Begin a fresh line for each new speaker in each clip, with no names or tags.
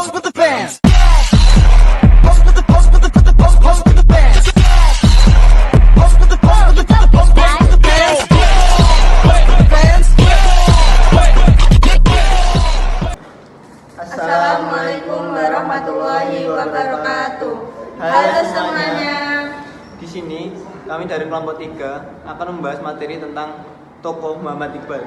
pose with the bands. Pose with the pose with the pose with the bands. Pose with the pose with the pose with the bands. Pose with the bands.
Assalamualaikum warahmatullahi wabarakatuh. Halo semuanya.
Di sini kami dari kelompok 3 akan membahas materi tentang tokoh Muhammad Iqbal.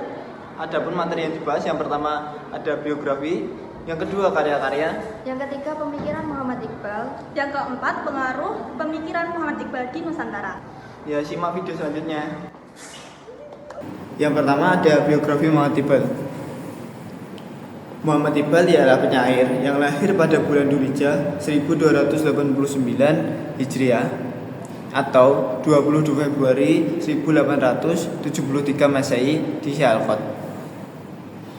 Adapun materi yang dibahas yang pertama ada biografi, yang kedua karya-karya,
Yang ketiga pemikiran Muhammad Iqbal. Yang keempat pengaruh pemikiran Muhammad Iqbal di Nusantara.
ya simak video selanjutnya. Yang pertama ada biografi Muhammad Iqbal. Muhammad Iqbal ialah penyair yang lahir pada bulan Dzulhijjah 1289 Hijriah atau 22 Februari 1873 Masehi di Sialkot.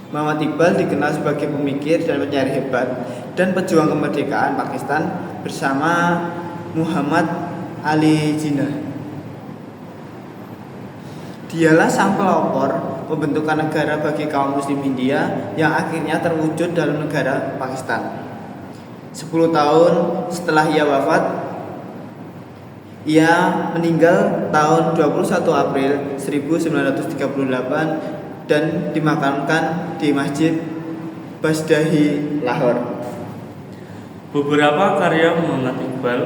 Muhammad Iqbal dikenal sebagai pemikir dan penyair hebat dan pejuang kemerdekaan Pakistan bersama Muhammad Ali Jinnah. Dialah sang pelopor pembentukan negara bagi kaum muslim India yang akhirnya terwujud dalam negara Pakistan. 10 tahun setelah ia wafat, ia meninggal tahun 21 April 1938 dan dimakamkan di Masjid Basdahi, Lahore.
Beberapa karya Muhammad Iqbal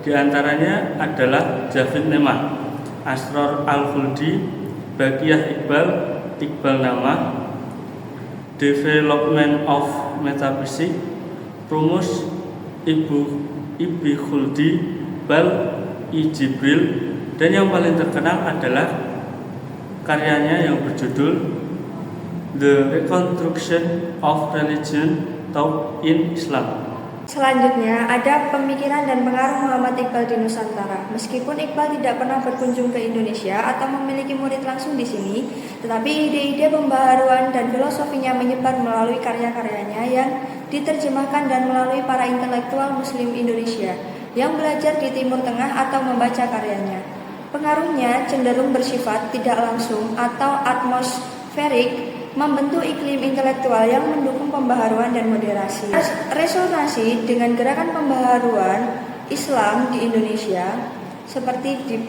diantaranya adalah Javid Nemah, Asrar Al-Khuldi, Baqiyah Iqbal, Iqbal Nama, Development of Metaphysics, Rumus Ibn Khuldi, Bal I Jibril, dan yang paling terkenal adalah karyanya yang berjudul The Reconstruction of Religion Taught in Islam.
Selanjutnya ada pemikiran dan pengaruh Muhammad Iqbal di Nusantara. Meskipun Iqbal tidak pernah berkunjung ke Indonesia atau memiliki murid langsung di sini, tetapi ide-ide pembaharuan dan filosofinya menyebar melalui karya-karyanya yang diterjemahkan dan melalui para intelektual Muslim Indonesia yang belajar di Timur Tengah atau membaca karyanya. Pengaruhnya cenderung bersifat tidak langsung atau atmosferik, membentuk iklim intelektual yang mendukung pembaharuan dan moderasi. Resonansi dengan gerakan pembaharuan Islam di Indonesia, seperti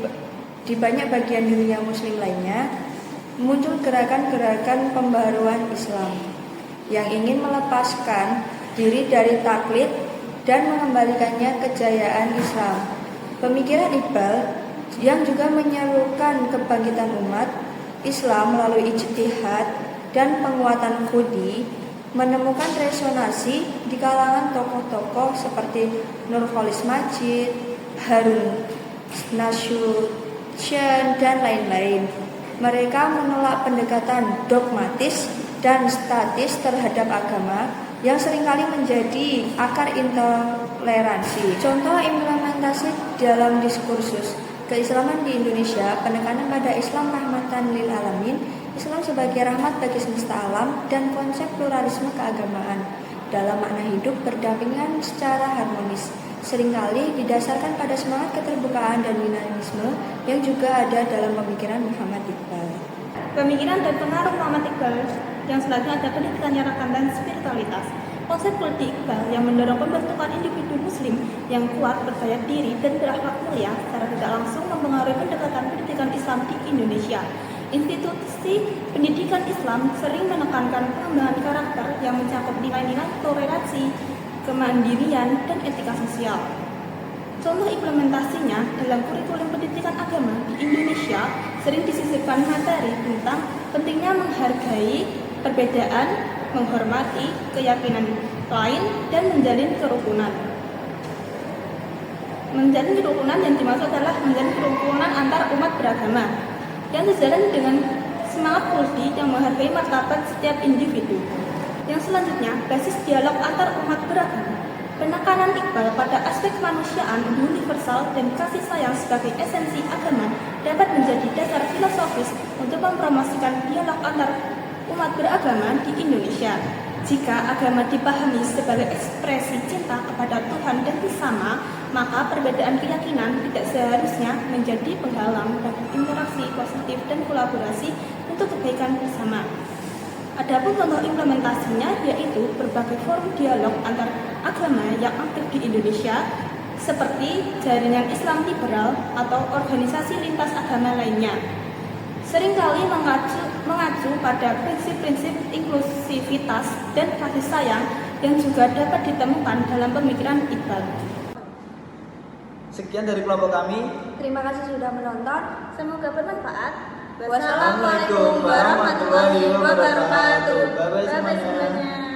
di banyak bagian dunia muslim lainnya, muncul gerakan-gerakan pembaharuan Islam yang ingin melepaskan diri dari taklid dan mengembalikannya kejayaan Islam. Pemikiran Iqbal yang juga menyerukan kebangkitan umat Islam melalui ijtihad dan penguatan Khudi menemukan resonansi di kalangan tokoh-tokoh seperti Nurholis Majid, Harun Nasution, dan lain-lain. Mereka menolak pendekatan dogmatis dan statis terhadap agama yang seringkali menjadi akar intoleransi. Contoh implementasi dalam diskursus keislaman di Indonesia, penekanan pada Islam rahmatan lil alamin, Islam sebagai rahmat bagi semesta alam, dan konsep pluralisme keagamaan dalam makna hidup berdampingan secara harmonis, seringkali didasarkan pada semangat keterbukaan dan dinamisme yang juga ada dalam pemikiran Muhammad Iqbal.
Pemikiran dan pengaruh Muhammad Iqbal yang selanjutnya ada pendidikan nyarakan dan spiritualitas. Konsep politik Iqbal yang mendorong pembentukan individu muslim yang kuat, berdaya diri, dan berakhlak mulia secara tidak langsung mempengaruhi pendekatan pendidikan Islam di Indonesia. Institusi pendidikan Islam sering menekankan pengembangan karakter yang mencakup nilai-nilai toleransi, kemandirian, dan etika sosial. Contoh implementasinya dalam kurikulum pendidikan agama di Indonesia sering disisipkan materi tentang pentingnya menghargai perbedaan, menghormati keyakinan lain, dan menjalin kerukunan. Menjalin kerukunan yang dimaksud adalah menjalin kerukunan antar umat beragama yang sejalan dengan semangat Khuldi yang menghargai martabat setiap individu. Yang selanjutnya, basis dialog antar umat beragama. Penekanan Iqbal pada aspek kemanusiaan universal dan kasih sayang sebagai esensi agama dapat menjadi dasar filosofis untuk mempromosikan dialog antar umat beragama di Indonesia. Jika agama dipahami sebagai ekspresi cinta kepada Tuhan dan sesama, maka perbedaan keyakinan tidak seharusnya menjadi penghalang bagi interaksi positif dan kolaborasi untuk kebaikan bersama. Adapun contoh implementasinya yaitu berbagai forum dialog antar agama yang aktif di Indonesia seperti Jaringan Islam Liberal atau organisasi lintas agama lainnya. Seringkali mengacu pada prinsip-prinsip inklusivitas dan kasih sayang yang juga dapat ditemukan dalam pemikiran Iqbal.
Sekian dari kelompok kami.
Terima kasih sudah menonton.
Semoga bermanfaat.
Wassalamualaikum warahmatullahi wabarakatuh.
Bye-bye
Bye-bye
semuanya.
semuanya.